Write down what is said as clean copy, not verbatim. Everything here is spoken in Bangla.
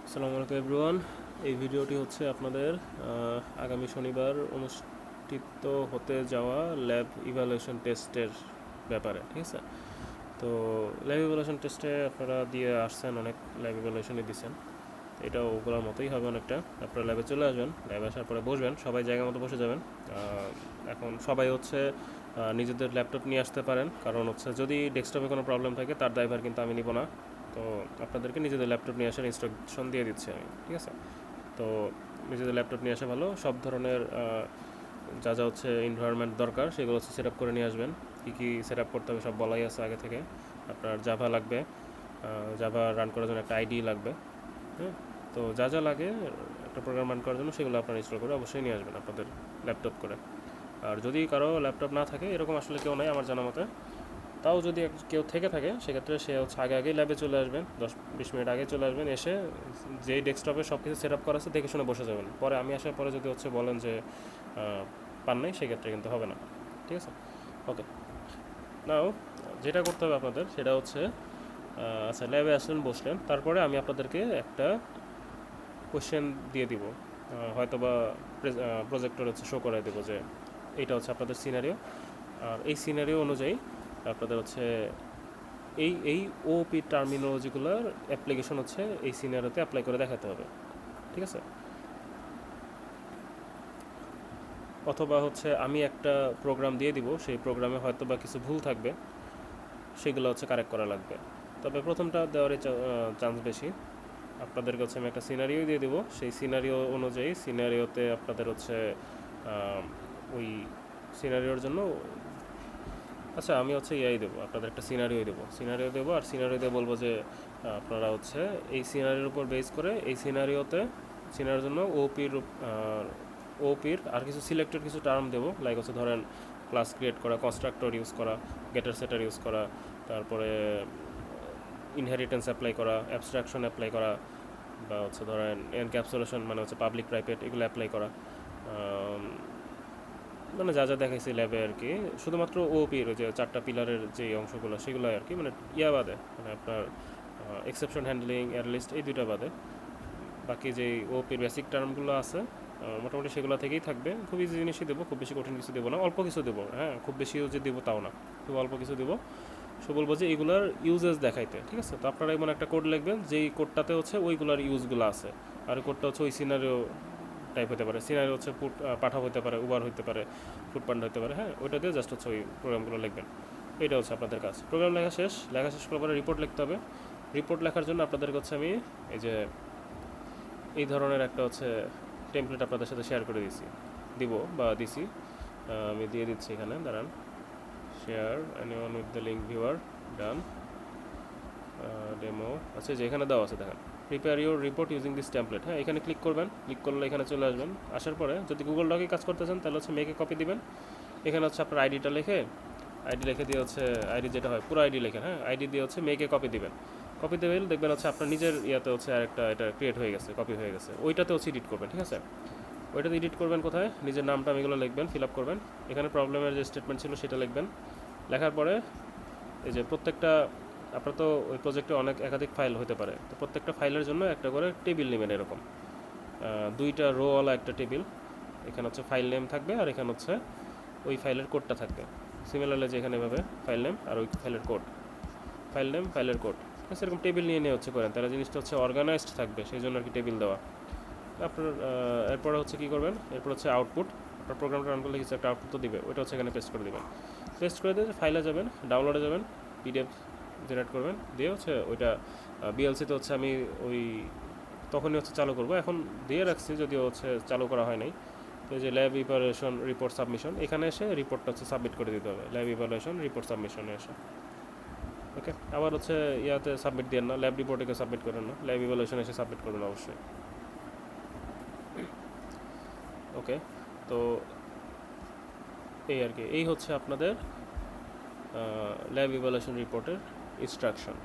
আসসালামু আলাইকুম এভরিওয়ান। এই ভিডিওটি হচ্ছে আপনাদের আগামী শনিবার অনুষ্ঠিত হতে যাওয়া ল্যাব ইভ্যালুয়েশন টেস্টের ব্যাপারে, ঠিক আছে? তো ল্যাব ইভ্যালুয়েশন টেস্টে আপনারা দিয়ে আসছেন, অনেক ল্যাব ইভ্যালুয়েশনই দিচ্ছেন। এটা ওগুলোর মতোই হবে অনেকটা। আপনারা ল্যাবে চলে আসবেন, ল্যাবে আসার পরে বসবেন, সবাই জায়গা মতো বসে যাবেন। এখন সবাই হচ্ছে নিজেদের ল্যাপটপ নিয়ে আসতে পারেন, কারণ হচ্ছে যদি ডেস্কটপে কোনো প্রবলেম থাকে তার দায়ভার কিন্তু আমি নিব না। তো আপনাদেরকে নিজেদের ল্যাপটপ নিয়ে আসার ইনস্ট্রাকশন দিয়ে দিচ্ছি আমি, ঠিক আছে? তো নিজেদের ল্যাপটপ নিয়ে আসা ভালো। সব ধরনের যা যা হচ্ছে এনভায়রনমেন্ট দরকার সেগুলো হচ্ছে সেট আপ করে নিয়ে আসবেন। কী কী সেট আপ করতে হবে সব বলাই আছে আগে থেকে। আপনার জাভা লাগবে, জাভা রান করার জন্য একটা আইডি লাগবে। হ্যাঁ, তো যা যা লাগে একটা প্রোগ্রাম রান করার জন্য সেগুলো আপনারা ইনস্টল করে অবশ্যই নিয়ে আসবেন আপনাদের ল্যাপটপ করে। আর যদি কারো ল্যাপটপ না থাকে, এরকম আসলে কেউ নাই আমার জানা মতে, তাও যদি কেউ থেকে থাকে সেক্ষেত্রে সে হচ্ছে আগে আগেই ল্যাবে চলে আসবেন, 10-20 মিনিট আগে চলে আসবেন। এসে যেই ডেস্কটপে সব কিছু সেট আপ করা আছে দেখে শুনে বসে যাবেন। পরে আমি আসার পরে যদি হচ্ছে বলেন যে পান নাই, সেক্ষেত্রে কিন্তু হবে না, ঠিক আছে? ওকে, নাও যেটা করতে হবে আপনাদের সেটা হচ্ছে আচ্ছা, ল্যাবে আসলেন, বসলেন, তারপরে আমি আপনাদেরকে একটা কোশ্চেন দিয়ে দিব। হয়তো বা প্রজেক্টর হচ্ছে শো করে দেবো যে এইটা হচ্ছে আপনাদের সিনারিও, আর এই সিনারিও অনুযায়ী আপনাদের হচ্ছে এই এই ওপি টার্মিনোলজিগুলোর অ্যাপ্লিকেশন হচ্ছে এই সিনারিওতে অ্যাপ্লাই করে দেখাতে হবে, ঠিক আছে? অথবা হচ্ছে আমি একটা প্রোগ্রাম দিয়ে দিব, সেই প্রোগ্রামে হয়তো বা কিছু ভুল থাকবে, সেগুলো হচ্ছে কারেক্ট করা লাগবে। তবে প্রথমটা দেওয়ারই চান্স বেশি। আপনাদের কাছে আমি একটা সিনারিও দিয়ে দেবো, সেই সিনারিও অনুযায়ী সিনারিওতে আপনাদের হচ্ছে ওই সিনারিওর জন্য আচ্ছা আমি হচ্ছে ইয়াই দেবো, আপনাদের একটা সিনারিও দেবো, আর সিনারিও দিয়ে বলবো যে আপনারা হচ্ছে এই সিনারিওর উপর বেস করে এই সিনারিওর জন্য ওপির আর কিছু সিলেক্টেড কিছু টার্ম দেবো, লাইক হচ্ছে ধরেন ক্লাস ক্রিয়েট করা, কনস্ট্রাক্টর ইউজ করা, গেটার সেটার ইউজ করা, তারপরে ইনহেরিটেন্স অ্যাপ্লাই করা, অ্যাবস্ট্রাকশন অ্যাপ্লাই করা, বা হচ্ছে ধরেন এনক্যাপসুলেশন মানে হচ্ছে পাবলিক প্রাইভেট, এগুলো অ্যাপ্লাই করা। মানে যা যা দেখাইছি ল্যাবে আর কি, শুধুমাত্র ওপির যে 4টা পিলারের যে অংশগুলো সেগুলো আর কি, মানে ইয়া বাদে, মানে আপনার এক্সেপশন হ্যান্ডলিং, এয়ারলিস্ট, এই দুইটা বাদে বাকি যে ওপির বেসিক টার্মগুলো আছে মোটামুটি সেগুলো থেকেই থাকবে। খুব ইজি জিনিসই দেবো, খুব বেশি কঠিন কিছু দেবো না, অল্প কিছু দেবো। হ্যাঁ, খুব বেশিও যে দেবো তাও না, খুব অল্প কিছু দেবো। সো বলবো যে এইগুলার ইউজেস দেখাইতে, ঠিক আছে? তো আপনারা এমন একটা কোড লিখবেন যেই কোডটাতে হচ্ছে ওইগুলার ইউজগুলো আছে, আর কোডটা হচ্ছে ওই সিনারিও টাইপ হতে পারে। সিনারি হচ্ছে পাঠা হতে পারে, উবার হতে পারে, ফুডপান্ডা হতে পারে। হ্যাঁ, ওইটা দিয়ে জাস্ট হচ্ছে ওই প্রোগ্রামগুলো লিখবেন। এটা হচ্ছে আপনাদের কাজ। প্রোগ্রাম লেখা শেষ করার পরে রিপোর্ট লিখতে হবে। রিপোর্ট লেখার জন্য আপনাদেরকে হচ্ছে আমি এই যে এই ধরনের একটা হচ্ছে টেমপ্লেট আপনাদের সাথে শেয়ার করে দিছি। আমি দিয়ে দিচ্ছি এখানে, দাঁড়ান। Share anyone with the link viewer, done. Demo আচ্ছা, যে এখানে দেওয়া আছে দেখেন, prepare your report using this template. হ্যাঁ, এখানে ক্লিক করবেন, ক্লিক করলে এখানে চলে আসবেন। আসার পরে যদি গুগল ডকে কাজ করতেছেন তাহলে হচ্ছে মেকে কপি দিবেন। এখানে হচ্ছে আপনার আইডিটা লিখে দিয়ে হচ্ছে আইডি যেটা হয় পুরো আইডি লেখেন। হ্যাঁ, আইডি দিয়ে হচ্ছে মেকে কপি দিবেন। কপি দেবে দেখবেন হচ্ছে আপনার নিজের ইয়াতে হচ্ছে আরেকটা এটা ক্রিয়েট হয়ে গেছে, কপি হয়ে গেছে। ওইটাতে হচ্ছে এডিট করবেন, ঠিক আছে? ওইটাতে এডিট করবেন কোথায়, নিজের নামটা এগুলো লিখবেন, ফিল আপ করবেন। এখানে প্রবলেমের যে স্টেটমেন্ট ছিল সেটা লিখবেন। লেখার পরে এই যে প্রত্যেকটা, আপনার তো ওই প্রজেক্টে একাধিক ফাইল হতে পারে, তো প্রত্যেকটা ফাইলের জন্য একটা করে টেবিল নেবেন, এরকম 2টা রোওয়ালা একটা টেবিল। এখানে হচ্ছে ফাইল নেম থাকবে, আর এখানে হচ্ছে ওই ফাইলের কোডটা থাকবে। সিমিলারলি যে এখানে এভাবে ফাইল নেম আর ওই ফাইলের কোড, ফাইল নেম ফাইলের কোড, সেরকম টেবিল নিয়ে হচ্ছে করেন, তাহলে জিনিসটা হচ্ছে অর্গানাইজড থাকবে, সেই জন্য আর কি টেবিল দেওয়া। আপনার এরপরে হচ্ছে কী করবেন, এরপর হচ্ছে আউটপুট। আপনার প্রোগ্রামটা রান করলে কিছু একটা আউটপুট তো দিবে, ওইটা হচ্ছে এখানে পেস্ট করে দেবেন। পেস্ট করে দিয়ে ফাইলে যাবেন, ডাউনলোডে যাবেন, পিডিএফ জেনারেট করবেন, দিয়ে হচ্ছে ওইটা বিএলসিতে হচ্ছে আমি ওই তখনই হচ্ছে চালু করব। এখন দিয়ে রাখছি, যদিও হচ্ছে চালু করা হয় নাই। তো এই যে ল্যাব ইভালুয়েশন রিপোর্ট সাবমিশন, এখানে এসে রিপোর্টটা হচ্ছে সাবমিট করে দিতে হবে, ল্যাব ইভালুয়েশন রিপোর্ট সাবমিশনে এসে। ওকে, আবার হচ্ছে ইয়াতে সাবমিট দেন না, ল্যাব রিপোর্টে সাবমিট করেন না, ল্যাব ইভালুয়েশন এসে সাবমিট করবেন অবশ্যই। ওকে, তো এই আর কি, এই হচ্ছে আপনাদের ল্যাব ইভালুয়েশন রিপোর্টের ইনস্ট্রাকশন।